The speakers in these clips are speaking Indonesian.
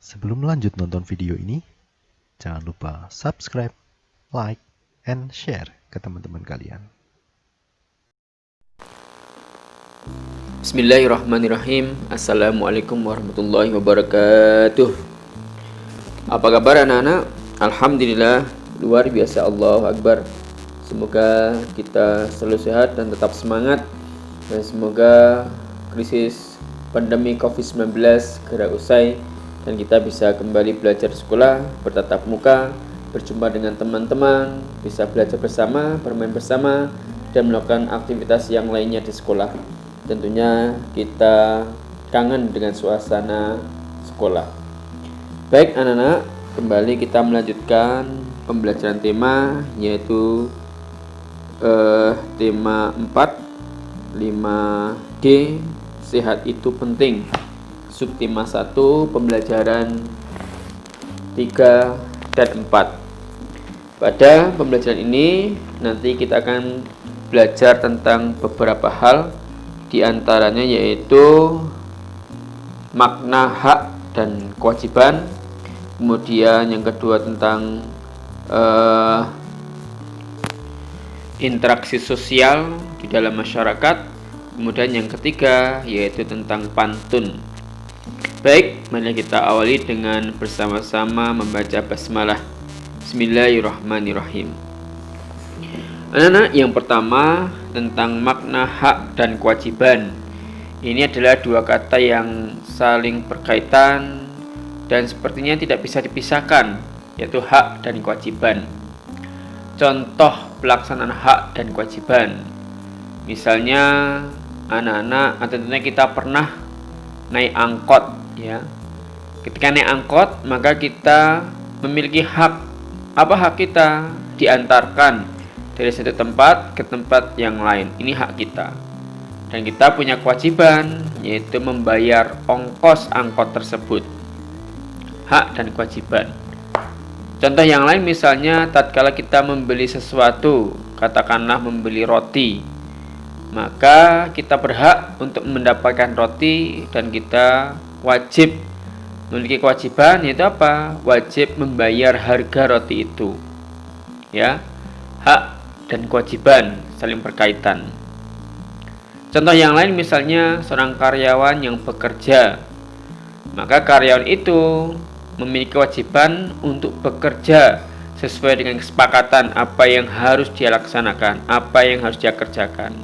Sebelum lanjut nonton video ini, jangan lupa subscribe, like, and share ke teman-teman kalian. Bismillahirrahmanirrahim. Assalamualaikum warahmatullahi wabarakatuh. Apa kabar anak-anak? Alhamdulillah, luar biasa, Allahu Akbar. Semoga kita selalu sehat dan tetap semangat. Dan semoga krisis pandemi COVID-19 segera usai dan kita bisa kembali belajar di sekolah, bertatap muka, berjumpa dengan teman-teman, bisa belajar bersama, bermain bersama, dan melakukan aktivitas yang lainnya di sekolah. Tentunya kita kangen dengan suasana sekolah. Baik anak-anak, kembali kita melanjutkan pembelajaran tema, yaitu tema 4 5D, sehat itu penting. Subtema 1, pembelajaran 3 dan 4. Pada pembelajaran ini nanti kita akan belajar tentang beberapa hal, di antaranya yaitu makna hak dan kewajiban. Kemudian yang kedua tentang interaksi sosial di dalam masyarakat. Kemudian yang ketiga yaitu tentang pantun. Baik, mari kita awali dengan bersama-sama membaca basmalah. Bismillahirrahmanirrahim. Anak-anak, yang pertama tentang makna hak dan kewajiban. Ini adalah dua kata yang saling berkaitan dan sepertinya tidak bisa dipisahkan, yaitu hak dan kewajiban. Contoh pelaksanaan hak dan kewajiban. Misalnya anak-anak, atau tentunya kita pernah naik angkot ya. Ketika naik angkot, maka kita memiliki hak. Apa hak kita? Diantarkan dari satu tempat ke tempat yang lain. Ini hak kita. Dan kita punya kewajiban, yaitu membayar ongkos angkot tersebut. Hak dan kewajiban. Contoh yang lain misalnya tatkala kita membeli sesuatu, katakanlah membeli roti, maka kita berhak untuk mendapatkan roti dan kita wajib memiliki kewajiban, yaitu apa? Wajib membayar harga roti itu. Ya. Hak dan kewajiban saling berkaitan. Contoh yang lain misalnya seorang karyawan yang bekerja, maka karyawan itu memiliki kewajiban untuk bekerja sesuai dengan kesepakatan apa yang harus dia laksanakan, apa yang harus dia kerjakan.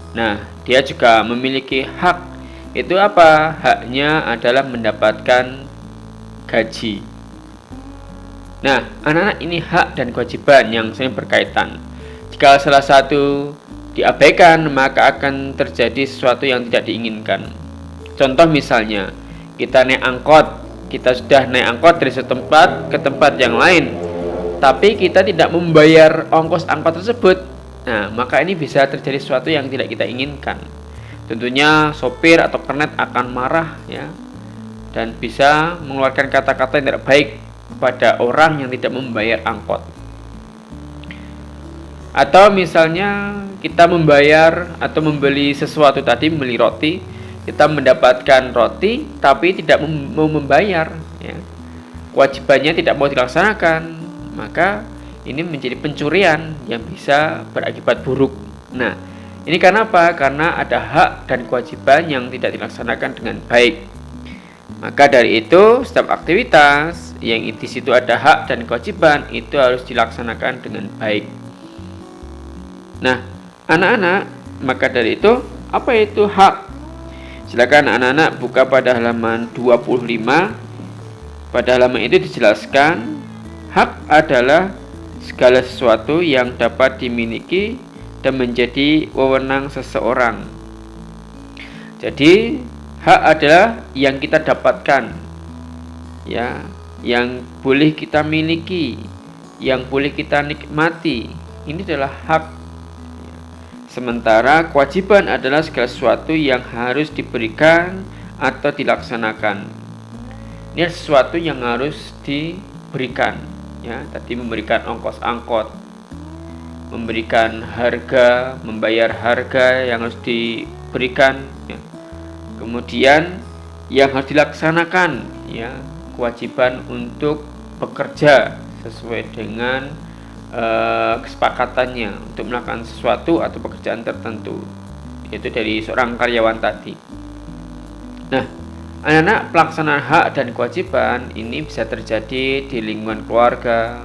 Nah, dia juga memiliki hak. Itu apa? Haknya adalah mendapatkan gaji. Nah, anak-anak, ini hak dan kewajiban yang saling berkaitan. Jika salah satu diabaikan, maka akan terjadi sesuatu yang tidak diinginkan. Contoh misalnya, kita naik angkot, kita sudah naik angkot dari satu tempat ke tempat yang lain, tapi kita tidak membayar ongkos angkot tersebut. Nah, maka ini bisa terjadi sesuatu yang tidak kita inginkan. Tentunya sopir atau kernet akan marah ya, dan bisa mengeluarkan kata-kata yang tidak baik kepada orang yang tidak membayar angkot. Atau misalnya kita membayar atau membeli sesuatu tadi, membeli roti, kita mendapatkan roti tapi tidak mau membayar ya. Kewajibannya tidak mau dilaksanakan, maka ini menjadi pencurian yang bisa berakibat buruk. Nah, ini karena apa? Karena ada hak dan kewajiban yang tidak dilaksanakan dengan baik. Maka dari itu, setiap aktivitas yang di situ ada hak dan kewajiban itu harus dilaksanakan dengan baik. Nah, anak-anak, maka dari itu, apa itu hak? Silakan anak-anak buka pada halaman 25. Pada halaman itu dijelaskan, hak adalah segala sesuatu yang dapat dimiliki dan menjadi wewenang seseorang. Jadi, hak adalah yang kita dapatkan, ya, yang boleh kita miliki, yang boleh kita nikmati. Ini adalah hak. Sementara kewajiban adalah segala sesuatu yang harus diberikan atau dilaksanakan. Ini sesuatu yang harus diberikan. Ya, tadi memberikan ongkos angkot, memberikan harga, membayar harga yang harus diberikan. Ya. Kemudian yang harus dilaksanakan, ya, kewajiban untuk bekerja sesuai dengan kesepakatannya untuk melakukan sesuatu atau pekerjaan tertentu, yaitu dari seorang karyawan tadi. Nah, anak-anak, pelaksanaan hak dan kewajiban ini bisa terjadi di lingkungan keluarga,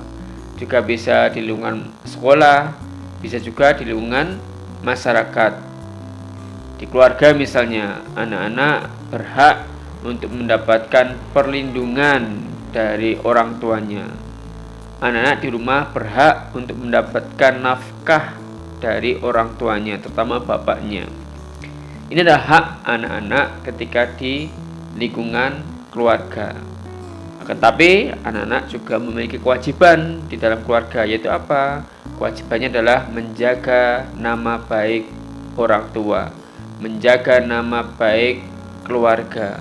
juga bisa di lingkungan sekolah, bisa juga di lingkungan masyarakat. Di keluarga misalnya, anak-anak berhak untuk mendapatkan perlindungan dari orang tuanya. Anak-anak di rumah berhak untuk mendapatkan nafkah dari orang tuanya, terutama bapaknya. Ini adalah hak anak-anak ketika di lingkungan keluarga. Tetapi anak-anak juga memiliki kewajiban di dalam keluarga, yaitu apa? Kewajibannya adalah menjaga nama baik orang tua, menjaga nama baik keluarga,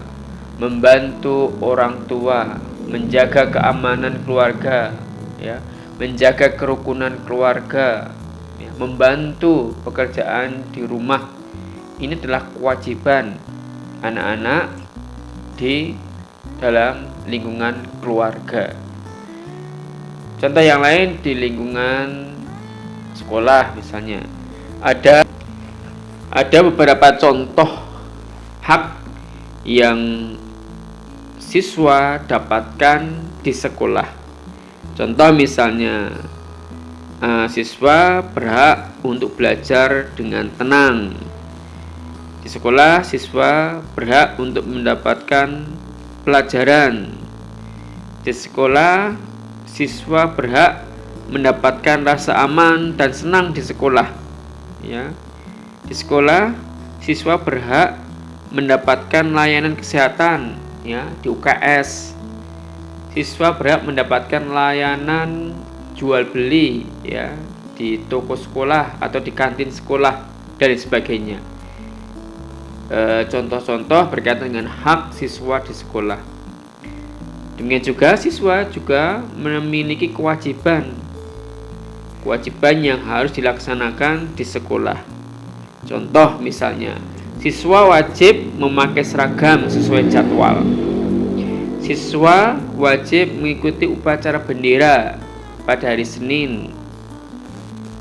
membantu orang tua, menjaga keamanan keluarga, ya, menjaga kerukunan keluarga, ya, membantu pekerjaan di rumah. Ini adalah kewajiban anak-anak di dalam lingkungan keluarga. Contoh yang lain di lingkungan sekolah misalnya, ada beberapa contoh hak yang siswa dapatkan di sekolah. Contoh misalnya, siswa berhak untuk belajar dengan tenang. Di sekolah, siswa berhak untuk mendapatkan pelajaran. Di sekolah, siswa berhak mendapatkan rasa aman dan senang di sekolah. Ya. Di sekolah, siswa berhak mendapatkan layanan kesehatan, ya, di UKS. Siswa berhak mendapatkan layanan jual beli, ya, di toko sekolah atau di kantin sekolah dan sebagainya. Contoh-contoh berkaitan dengan hak siswa di sekolah. Demikian juga siswa juga memiliki kewajiban yang harus dilaksanakan di sekolah. Contoh misalnya, siswa wajib memakai seragam sesuai jadwal. Siswa wajib mengikuti upacara bendera pada hari Senin.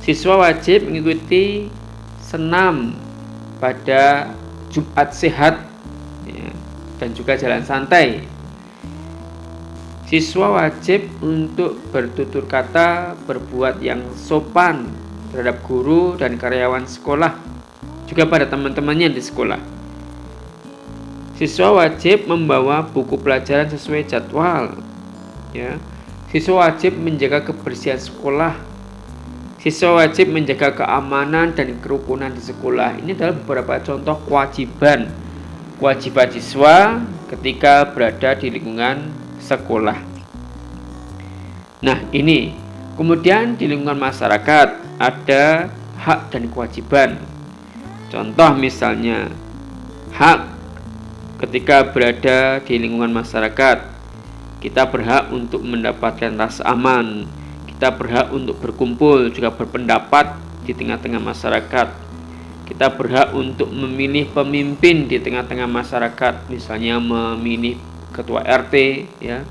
Siswa wajib mengikuti senam pada Jumat sehat, ya, dan juga jalan santai. Siswa wajib untuk bertutur kata, berbuat yang sopan terhadap guru dan karyawan sekolah, juga pada teman-temannya di sekolah. Siswa wajib membawa buku pelajaran sesuai jadwal, ya. Siswa wajib menjaga kebersihan sekolah. Siswa wajib menjaga keamanan dan kerukunan di sekolah. Ini adalah beberapa contoh kewajiban siswa ketika berada di lingkungan sekolah. Nah, ini kemudian di lingkungan masyarakat ada hak dan kewajiban. Contoh misalnya, hak ketika berada di lingkungan masyarakat, kita berhak untuk mendapatkan rasa aman. Kita berhak untuk berkumpul, juga berpendapat di tengah-tengah masyarakat. Kita berhak untuk memilih pemimpin di tengah-tengah masyarakat, misalnya memilih ketua RT, ya,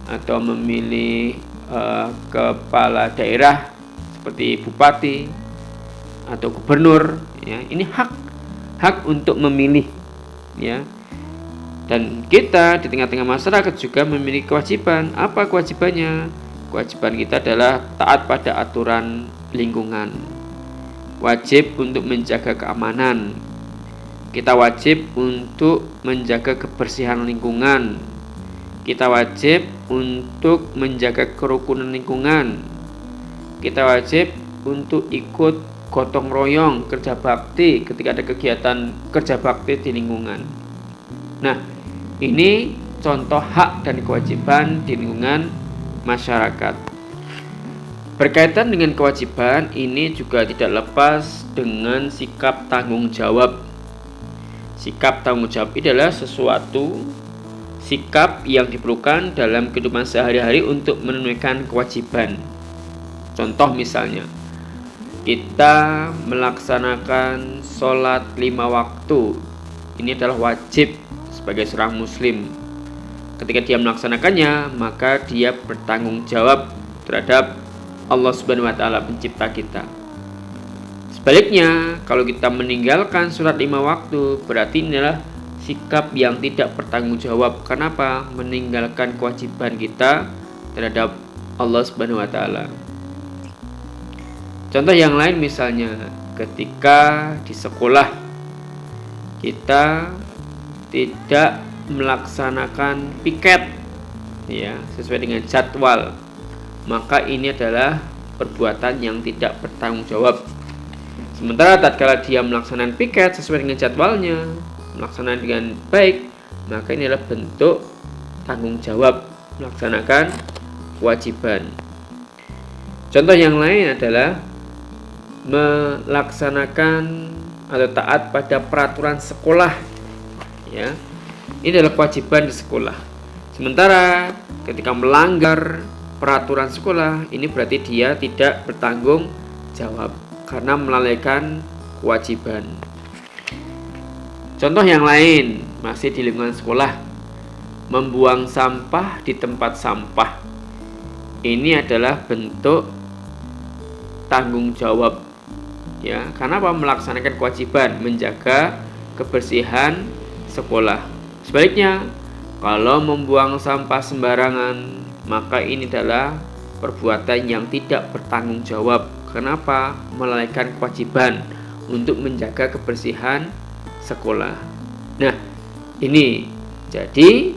atau memilih kepala daerah seperti bupati atau gubernur, ya. Ini hak untuk memilih, ya. Dan kita di tengah-tengah masyarakat juga memiliki kewajiban. Apa kewajibannya? Kewajiban kita adalah taat pada aturan lingkungan. Wajib untuk menjaga keamanan. Kita wajib untuk menjaga kebersihan lingkungan. Kita wajib untuk menjaga kerukunan lingkungan. Kita wajib untuk ikut gotong royong kerja bakti ketika ada kegiatan kerja bakti di lingkungan. Nah, ini contoh hak dan kewajiban di lingkungan masyarakat. Berkaitan dengan kewajiban ini juga tidak lepas dengan sikap tanggung jawab. Sikap tanggung jawab ini adalah sesuatu sikap yang diperlukan dalam kehidupan sehari-hari untuk menunaikan kewajiban. Contoh misalnya, kita melaksanakan sholat 5 waktu. Ini adalah wajib sebagai seorang muslim. ketika dia melaksanakannya, maka dia bertanggung jawab terhadap Allah Subhanahu wa taala, pencipta kita. Sebaliknya, kalau kita meninggalkan sholat 5 waktu, berarti inilah sikap yang tidak bertanggung jawab. Kenapa? Meninggalkan kewajiban kita terhadap Allah Subhanahu wa taala. Contoh yang lain misalnya ketika di sekolah kita tidak melaksanakan piket ya sesuai dengan jadwal, maka ini adalah perbuatan yang tidak bertanggung jawab. Sementara tatkala dia melaksanakan piket sesuai dengan jadwalnya, melaksanakan dengan baik, maka ini adalah bentuk tanggung jawab, melaksanakan kewajiban. Contoh yang lain adalah melaksanakan atau taat pada peraturan sekolah ya. Ini adalah kewajiban di sekolah. Sementara ketika melanggar peraturan sekolah, ini berarti dia tidak bertanggung jawab karena melalaikan kewajiban. Contoh yang lain masih di lingkungan sekolah, membuang sampah di tempat sampah. Ini adalah bentuk tanggung jawab ya, karena apa? Melaksanakan kewajiban menjaga kebersihan sekolah. Sebaliknya, kalau membuang sampah sembarangan, maka ini adalah perbuatan yang tidak bertanggung jawab. Kenapa? Melalaikan kewajiban untuk menjaga kebersihan sekolah. Nah, ini jadi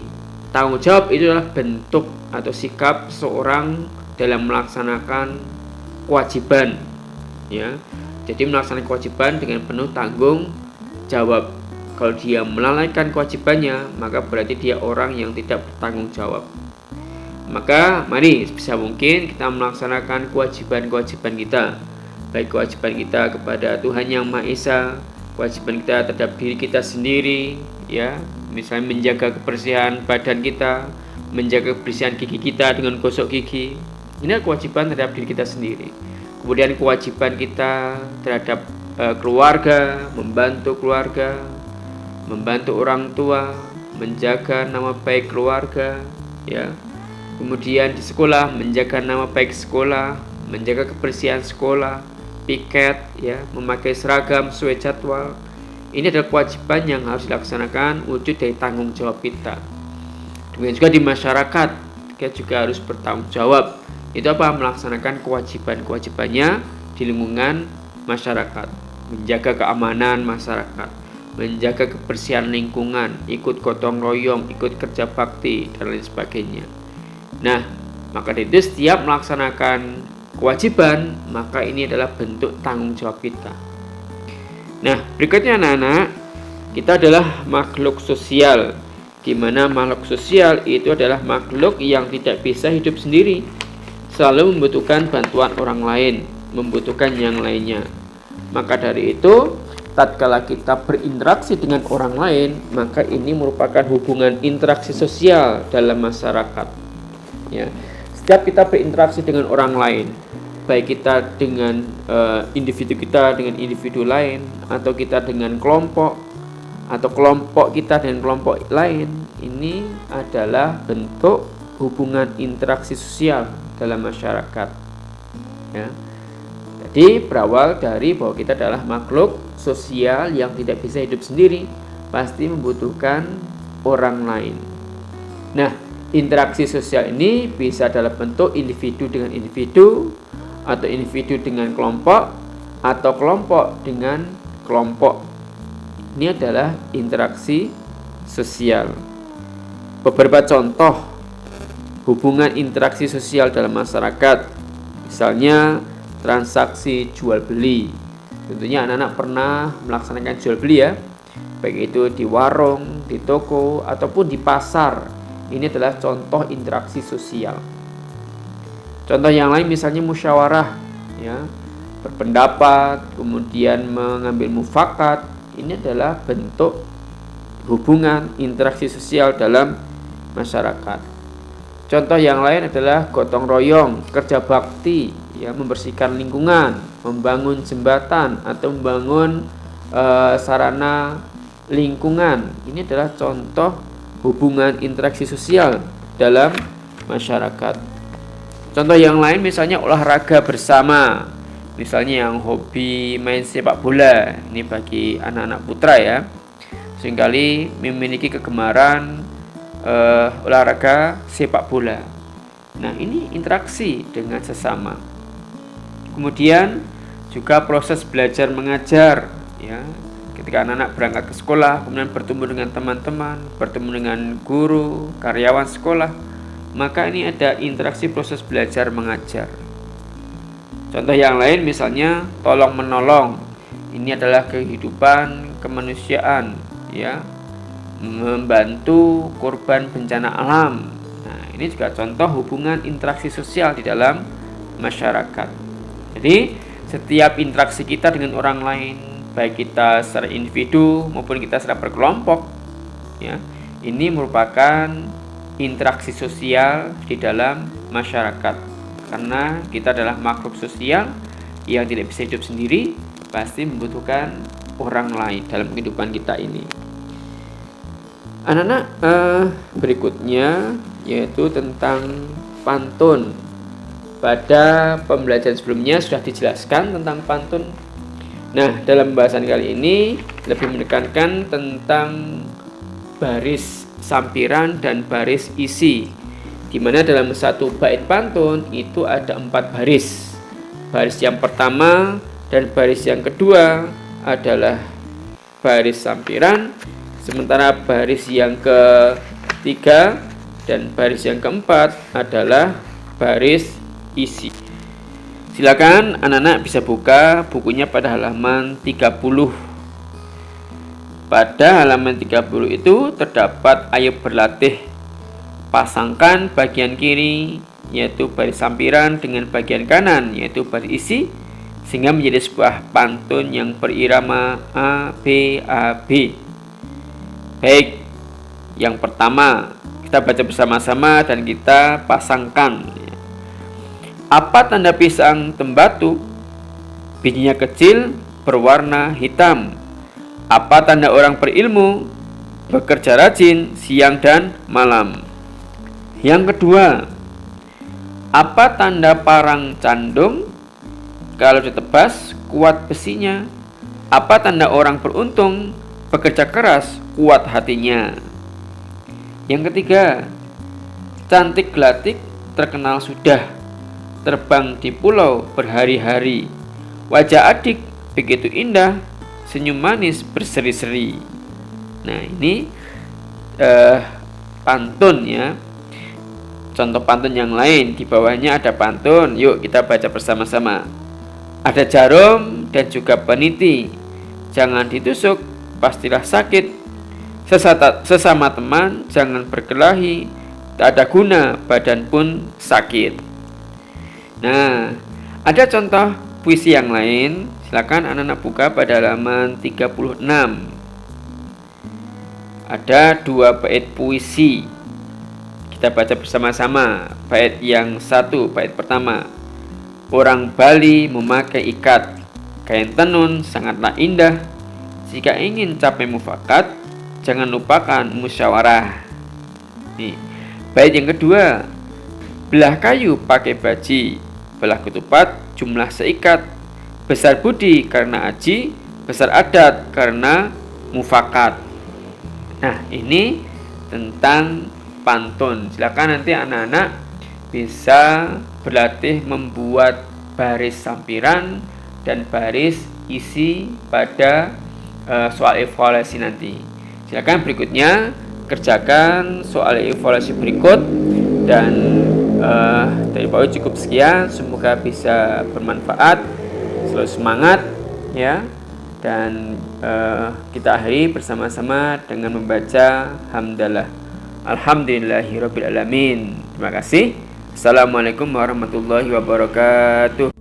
tanggung jawab itu adalah bentuk atau sikap seorang dalam melaksanakan kewajiban ya. Jadi melaksanakan kewajiban dengan penuh tanggung jawab. Kalau dia melalaikan kewajibannya, maka berarti dia orang yang tidak bertanggung jawab. Maka mari sebisa mungkin kita melaksanakan kewajiban-kewajiban kita, baik kewajiban kita kepada Tuhan Yang Maha Esa, kewajiban kita terhadap diri kita sendiri ya, misalnya menjaga kebersihan badan kita, menjaga kebersihan gigi kita dengan gosok gigi. Ini adalah kewajiban terhadap diri kita sendiri. Kemudian kewajiban kita terhadap keluarga, membantu keluarga, membantu orang tua, menjaga nama baik keluarga ya. Kemudian di sekolah menjaga nama baik sekolah, menjaga kebersihan sekolah, piket ya, memakai seragam sesuai jadwal. Ini adalah kewajiban yang harus dilaksanakan, wujud dari tanggung jawab kita. Demikian juga di masyarakat, kita juga harus bertanggung jawab. Itu apa? Melaksanakan kewajiban-kewajibannya di lingkungan masyarakat, menjaga keamanan masyarakat, menjaga kebersihan lingkungan, ikut gotong royong, ikut kerja bakti dan lain sebagainya. Nah, maka itu setiap melaksanakan kewajiban, maka ini adalah bentuk tanggung jawab kita. Nah, berikutnya anak-anak, kita adalah makhluk sosial, di mana makhluk sosial itu adalah makhluk yang tidak bisa hidup sendiri, selalu membutuhkan bantuan orang lain, membutuhkan yang lainnya. Maka dari itu, tatkala kita berinteraksi dengan orang lain, maka ini merupakan hubungan interaksi sosial dalam masyarakat. Ya, setiap kita berinteraksi dengan orang lain, baik kita dengan individu kita dengan individu lain, atau kita dengan kelompok, atau kelompok kita dengan kelompok lain, ini adalah bentuk hubungan interaksi sosial dalam masyarakat. Ya. Jadi berawal dari bahwa kita adalah makhluk sosial yang tidak bisa hidup sendiri, pasti membutuhkan orang lain. Nah, interaksi sosial ini bisa dalam bentuk individu dengan individu, atau individu dengan kelompok, atau kelompok dengan kelompok. Ini adalah interaksi sosial. Beberapa contoh hubungan interaksi sosial dalam masyarakat, misalnya transaksi jual beli. Tentunya anak-anak pernah melaksanakan jual beli ya, baik itu di warung, di toko, ataupun di pasar. Ini adalah contoh interaksi sosial. Contoh yang lain misalnya musyawarah ya, berpendapat, kemudian mengambil mufakat. Ini adalah bentuk hubungan interaksi sosial dalam masyarakat. Contoh yang lain adalah gotong royong, kerja bakti ya, membersihkan lingkungan, membangun jembatan atau membangun sarana lingkungan. Ini adalah contoh hubungan interaksi sosial dalam masyarakat. Contoh yang lain misalnya olahraga bersama, misalnya yang hobi main sepak bola, ini bagi anak-anak putra ya, seringkali memiliki kegemaran olahraga sepak bola. Nah, ini interaksi dengan sesama. Kemudian juga proses belajar mengajar ya. Ketika anak-anak berangkat ke sekolah, kemudian bertemu dengan teman-teman, bertemu dengan guru, karyawan sekolah, maka ini ada interaksi proses belajar mengajar. Contoh yang lain misalnya tolong menolong. Ini adalah kehidupan kemanusiaan ya, membantu korban bencana alam. Nah, ini juga contoh hubungan interaksi sosial di dalam masyarakat. Jadi setiap interaksi kita dengan orang lain, baik kita secara individu maupun kita secara berkelompok ya, ini merupakan interaksi sosial di dalam masyarakat, karena kita adalah makhluk sosial yang tidak bisa hidup sendiri, pasti membutuhkan orang lain dalam kehidupan kita ini. Anak-anak, berikutnya yaitu tentang pantun. Pada pembelajaran sebelumnya sudah dijelaskan tentang pantun. Nah, dalam pembahasan kali ini lebih menekankan tentang baris sampiran dan baris isi, di mana dalam satu bait pantun itu ada 4 baris. Baris yang pertama dan baris yang kedua adalah baris sampiran, sementara baris yang ketiga dan baris yang keempat adalah baris isi. Silakan anak-anak bisa buka bukunya pada halaman 30. Pada halaman 30 itu terdapat ayo berlatih. Pasangkan bagian kiri yaitu baris sampiran dengan bagian kanan yaitu baris isi, sehingga menjadi sebuah pantun yang berirama A B A B. Baik, yang pertama kita baca bersama-sama dan kita pasangkan. Apa tanda pisang tembatu? Bijinya kecil, berwarna hitam. Apa tanda orang berilmu? Bekerja rajin siang dan malam. Yang kedua, apa tanda parang candung? Kalau ditebas, kuat besinya. Apa tanda orang beruntung? Bekerja keras, kuat hatinya. Yang ketiga, cantik gelatik terkenal sudah, terbang di pulau berhari-hari. Wajah adik begitu indah, senyum manis berseri-seri. Nah, ini pantun ya. Contoh pantun yang lain, di bawahnya ada pantun. Yuk kita baca bersama-sama. Ada jarum dan juga peniti. Jangan ditusuk, pastilah sakit. Sesama teman jangan berkelahi. Tak ada guna, badan pun sakit. Nah, ada contoh puisi yang lain. Silakan anak-anak buka pada halaman 36. Ada 2 bait puisi. Kita baca bersama-sama. Bait yang 1, bait pertama. Orang Bali memakai ikat, kain tenun sangatlah indah. Jika ingin capai mufakat, jangan lupakan musyawarah. Nih, bait yang kedua. Belah kayu pakai baji, belah ketupat jumlah seikat. Besar budi karena aji, besar adat karena mufakat. Nah, ini tentang pantun. Silakan nanti anak-anak bisa berlatih membuat baris sampiran dan baris isi pada soal evaluasi nanti. Silakan berikutnya kerjakan soal evaluasi berikut. Dan dari Pak Uy cukup sekian, semoga bisa bermanfaat, selalu semangat ya. Dan kita akhiri bersama-sama dengan membaca hamdalah. Alhamdulillahirabbil alamin. Terima kasih. Assalamualaikum warahmatullahi wabarakatuh.